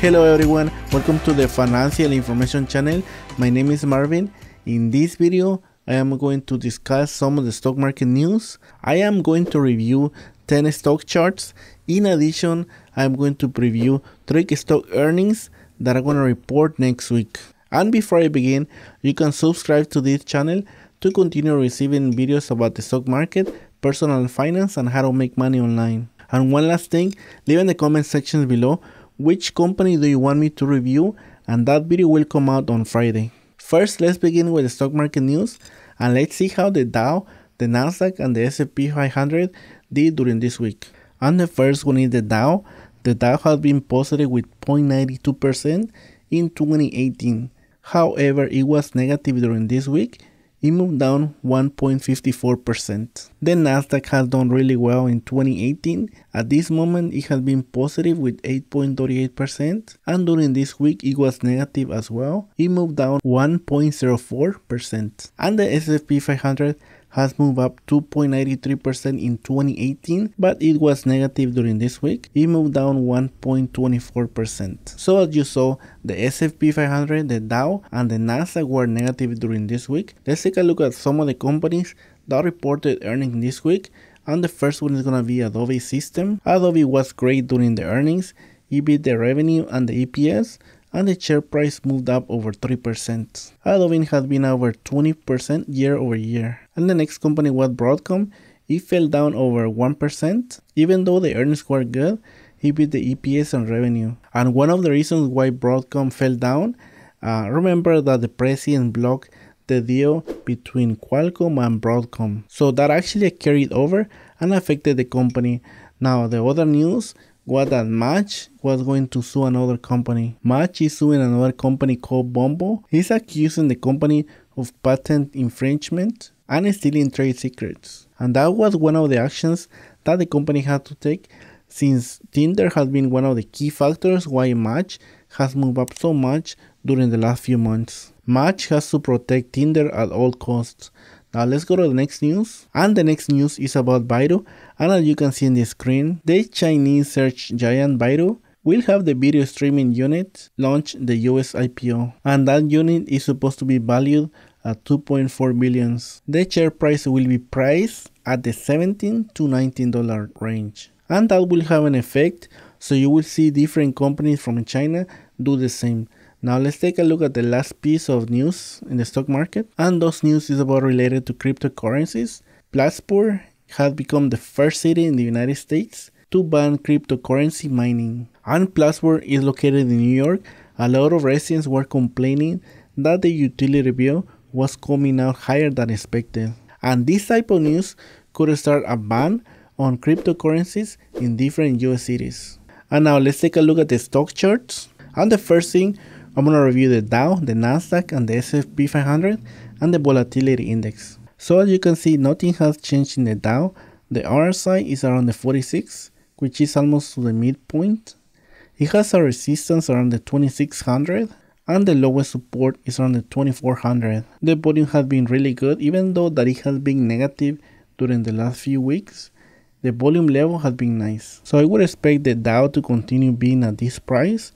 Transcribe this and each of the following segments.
Hello everyone, welcome to the Financial Information channel. My name is Marvin. In this video, I am going to discuss some of the stock market news. I am going to review 10 stock charts. In addition, I am going to preview 3 stock earnings that I'm going to report next week. And before I begin, you can subscribe to this channel to continue receiving videos about the stock market, personal finance, and how to make money online. And one last thing, leave in the comment section below which company do you want me to review, and that video will come out on Friday. First, let's begin with the stock market news, and let's see how the Dow, the Nasdaq, and the S&P 500 did during this week. And the first one is the Dow. The Dow has been positive with 0.92% in 2018. However, it was negative during this week. It moved down 1.54%. The Nasdaq has done really well in 2018. At this moment, it has been positive with 8.38%, and during this week, it was negative as well. It moved down 1.04%. And the S&P 500 has moved up 2.93% in 2018, but it was negative during this week. It moved down 1.24%. So as you saw, the S&P 500, the Dow, and the Nasdaq were negative during this week. Let's take a look at some of the companies that reported earnings this week. And the first one is going to be Adobe System. Adobe was great during the earnings. It beat the revenue and the EPS, and the share price moved up over 3%. Adobe has been over 20% year over year. And the next company was Broadcom. It fell down over 1%. Even though the earnings were good, it beat the EPS and revenue. And one of the reasons why Broadcom fell down, remember that the president blocked the deal between Qualcomm and Broadcom. So that actually carried over and affected the company. Now the other news was that Match was going to sue another company. Match is suing another company called Bumble. He's accusing the company of patent infringement and stealing trade secrets. And that was one of the actions that the company had to take, since Tinder has been one of the key factors why Match has moved up so much during the last few months. Match has to protect Tinder at all costs. Now let's go to the next news. And the next news is about Baidu. And as you can see on the screen, the Chinese search giant Baidu will have the video streaming unit launch the US IPO. And that unit is supposed to be valued at 2.4 billion. The share price will be priced at the $17 to $19 range. And that will have an effect, so you will see different companies from China do the same. Now let's take a look at the last piece of news in the stock market. And those news is about related to cryptocurrencies. Plattsburgh has become the first city in the United States to ban cryptocurrency mining. And Plattsburgh is located in New York. A lot of residents were complaining that the utility bill was coming out higher than expected. And this type of news could start a ban on cryptocurrencies in different US cities. And now let's take a look at the stock charts. And the first thing, I'm going to review the Dow, the Nasdaq, and the S&P 500 and the volatility index. So as you can see, nothing has changed in the Dow. The RSI is around the 46, which is almost to the midpoint. It has a resistance around the 2600, and the lowest support is around the 2400. The volume has been really good, even though that it has been negative during the last few weeks. The volume level has been nice. So I would expect the Dow to continue being at this price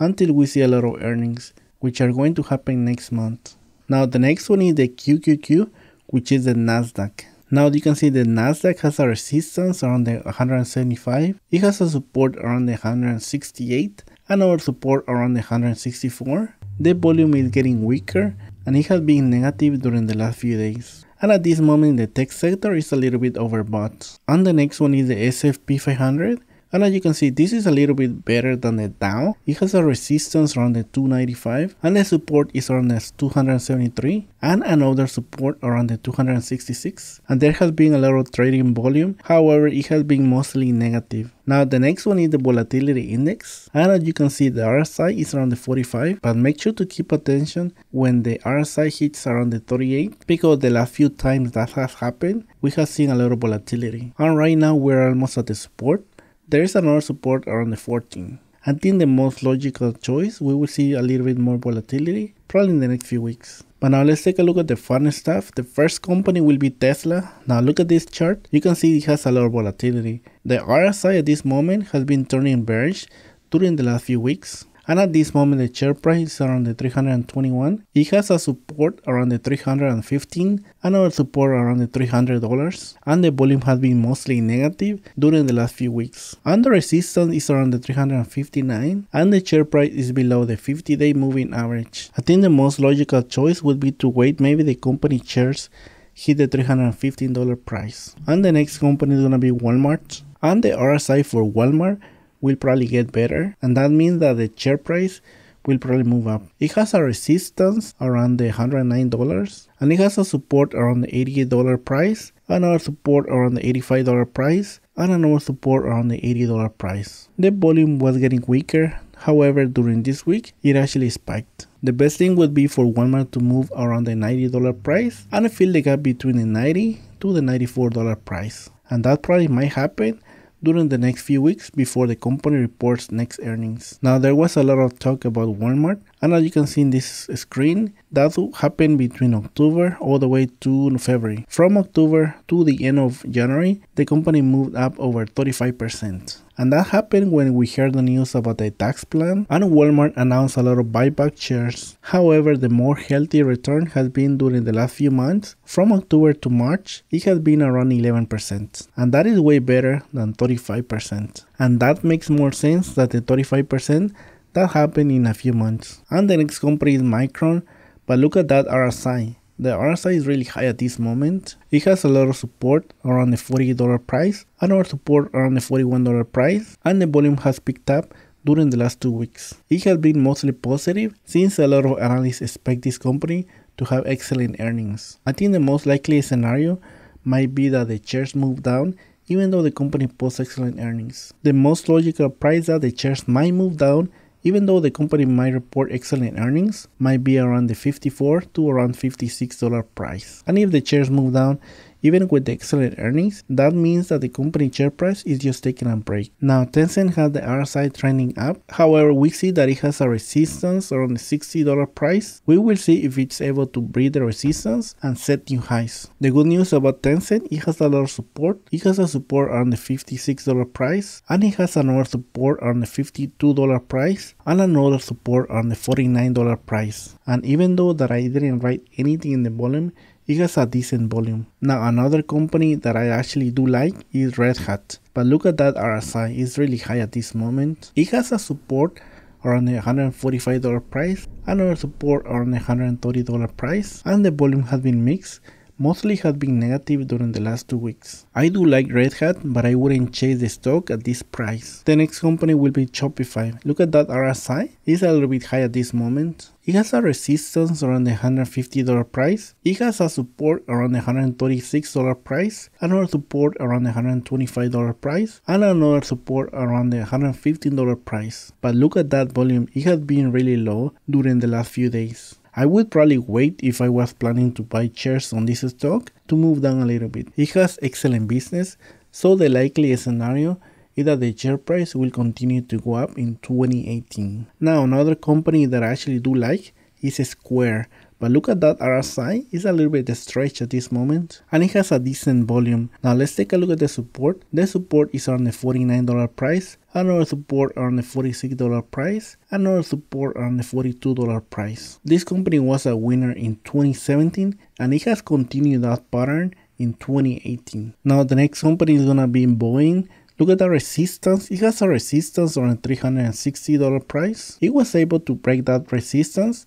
until we see a lot of earnings, which are going to happen next month. Now the next one is the QQQ, which is the Nasdaq. Now you can see the Nasdaq has a resistance around the 175. It has a support around the 168, another support around the 164. The volume is getting weaker, and it has been negative during the last few days. And at this moment, the tech sector is a little bit overbought. And the next one is the S&P 500. And as you can see, this is a little bit better than the Dow. It has a resistance around the 295, and the support is around the 273, and another support around the 266. And there has been a lot of trading volume. However, it has been mostly negative. Now the next one is the volatility index, and as you can see, the RSI is around the 45, but make sure to keep attention when the RSI hits around the 38, because the last few times that has happened, we have seen a lot of volatility. And right now we're almost at the support. There is another support around the 14. I think the most logical choice, we will see a little bit more volatility probably in the next few weeks. But now let's take a look at the fun stuff. The first company will be Tesla. Now look at this chart. You can see it has a lot of volatility. The RSI at this moment has been turning bearish during the last few weeks. and at this moment the share price is around the 321. It has a support around the 315, another support around the $300, and the volume has been mostly negative during the last few weeks. And the resistance is around the 359, and the share price is below the 50-day moving average. I think the most logical choice would be to wait maybe the company shares hit the $315 price. And the next company is gonna be Walmart, and the RSI for Walmart will probably get better, and that means that the share price will probably move up. It has a resistance around the $109, and it has a support around the $88 price, another support around the $85 price, and another support around the $80 price. The volume was getting weaker, however during this week it actually spiked. The best thing would be for Walmart to move around the $90 price and fill the gap between the $90 to the $94 price, and that probably might happen during the next few weeks before the company reports next earnings. Now there was a lot of talk about Walmart, and as you can see in this screen, that happened between October all the way to February. From October to the end of January, the company moved up over 35%. And that happened when we heard the news about the tax plan, and Walmart announced a lot of buyback shares. However, the more healthy return has been during the last few months. From October to March, it has been around 11%, and that is way better than 35%. And that makes more sense than the 35% that happened in a few months. And the next company is Micron, but look at that RSI. The RSI is really high at this moment. It has a lot of support around the $48 price, another support around the $41 price, and the volume has picked up during the last 2 weeks. It has been mostly positive since a lot of analysts expect this company to have excellent earnings. I think the most likely scenario might be that the shares move down even though the company posts excellent earnings. The most logical price that the shares might move down even though the company might report excellent earnings, might be around the $54 to around $56 price. And if the shares move down, even with the excellent earnings, that means that the company share price is just taking a break. Now, Tencent has the RSI trending up. However, we see that it has a resistance around the $60 price. We will see if it's able to break the resistance and set new highs. The good news about Tencent, it has a lot of support. It has a support around the $56 price, and it has another support around the $52 price, and another support around the $49 price. And even though that I didn't write anything in the volume, it has a decent volume. Now another company that I actually do like is Red Hat. But look at that RSI, it's really high at this moment. It has a support around the $145 price, another support around the $130 price, and the volume has been mixed. Mostly has been negative during the last 2 weeks. I do like Red Hat, but I wouldn't chase the stock at this price. The next company will be Shopify. Look at that RSI, it's a little bit high at this moment. It has a resistance around the $150 price. It has a support around the $136 price, another support around the $125 price, and another support around the $115 price. But look at that volume, it has been really low during the last few days. I would probably wait if I was planning to buy shares on this stock to move down a little bit. It has excellent business, so the likely scenario is that the share price will continue to go up in 2018. Now another company that I actually do like is Square. But look at that RSI, it's a little bit stretched at this moment, and it has a decent volume. Now let's take a look at the support. The support is around the $49 price, another support around the $46 price, another support around the $42 price. This company was a winner in 2017, and it has continued that pattern in 2018. Now the next company is gonna be Boeing. Look at the resistance. It has a resistance around $360 price. It was able to break that resistance,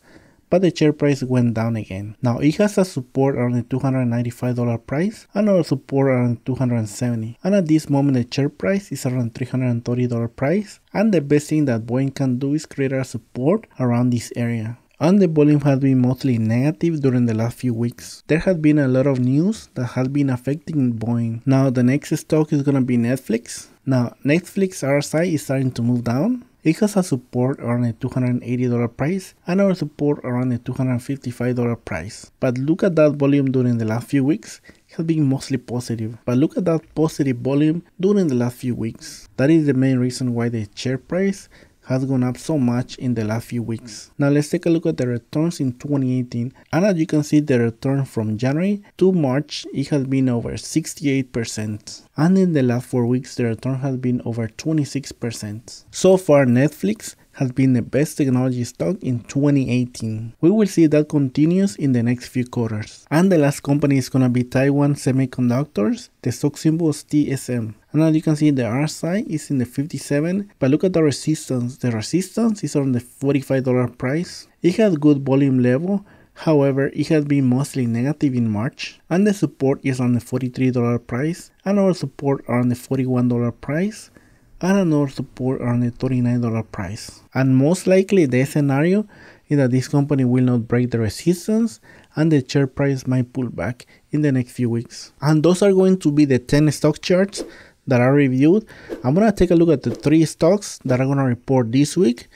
but the share price went down again. Now it has a support around the $295 price, another support around $270, and at this moment the share price is around $330 price, and the best thing that Boeing can do is create a support around this area. And the volume has been mostly negative during the last few weeks. There has been a lot of news that has been affecting Boeing. Now the next stock is gonna be Netflix. Now Netflix RSI is starting to move down. It has a support around the $280 price, and our support around the $255 price. But look at that volume during the last few weeks. It has been mostly positive. But look at that positive volume during the last few weeks. That is the main reason why the share price has gone up so much in the last few weeks. Now let's take a look at the returns in 2018, and as you can see, the return from January to March, it has been over 68%, and in the last 4 weeks the return has been over 26%. So far Netflix has been the best technology stock in 2018. We will see if that continues in the next few quarters. And the last company is gonna be Taiwan Semiconductors. The stock symbol is TSM. And as you can see, the RSI is in the 57, but look at the resistance. The resistance is on the $45 price. It has good volume level. However, it has been mostly negative in March, and the support is on the $43 price, another support around the $41 price, and another support around the $39 price. And most likely the scenario is that this company will not break the resistance and the share price might pull back in the next few weeks. And those are going to be the 10 stock charts that I reviewed. I'm going to take a look at the 3 stocks that are going to report this week,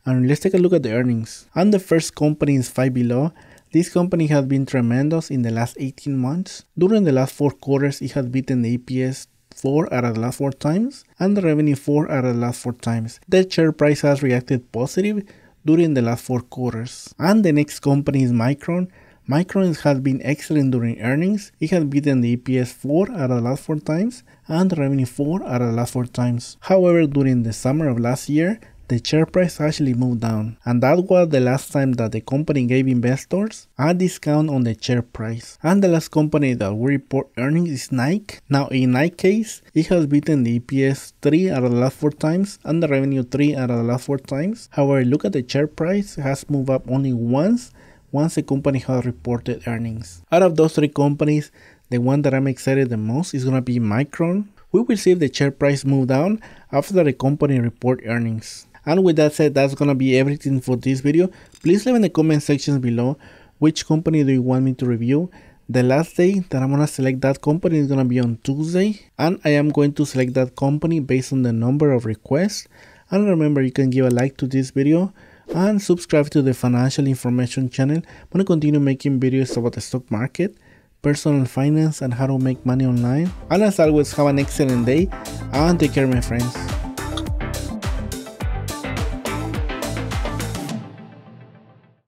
and let's take a look at the earnings. And the first company is Five Below. This company has been tremendous in the last 18 months. During the last 4 quarters, it has beaten the EPS 4 out of the last 4 times and the revenue 4 out of the last 4 times. The share price has reacted positive during the last 4 quarters. And the next company is Micron. Micron has been excellent during earnings. It has beaten the EPS 4 out of the last 4 times and the revenue 4 out of the last 4 times. However, during the summer of last year, the share price actually moved down, and that was the last time that the company gave investors a discount on the share price. And the last company that will report earnings is Nike. Now in Nike case, it has beaten the EPS 3 out of the last 4 times and the revenue 3 out of the last 4 times. However, look at the share price, it has moved up only once the company has reported earnings. Out of those 3 companies, the one that I'm excited the most is gonna be Micron. We will see if the share price move down after the company report earnings. And with that said, that's gonna be everything for this video. Please leave in the comment sections below which company do you want me to review. The last day that I'm gonna select that company is gonna be on Tuesday, and I am going to select that company based on the number of requests. And remember, you can give a like to this video and subscribe to the financial information channel. I'm gonna continue making videos about the stock market, personal finance, and how to make money online. And as always, have an excellent day and take care, my friends.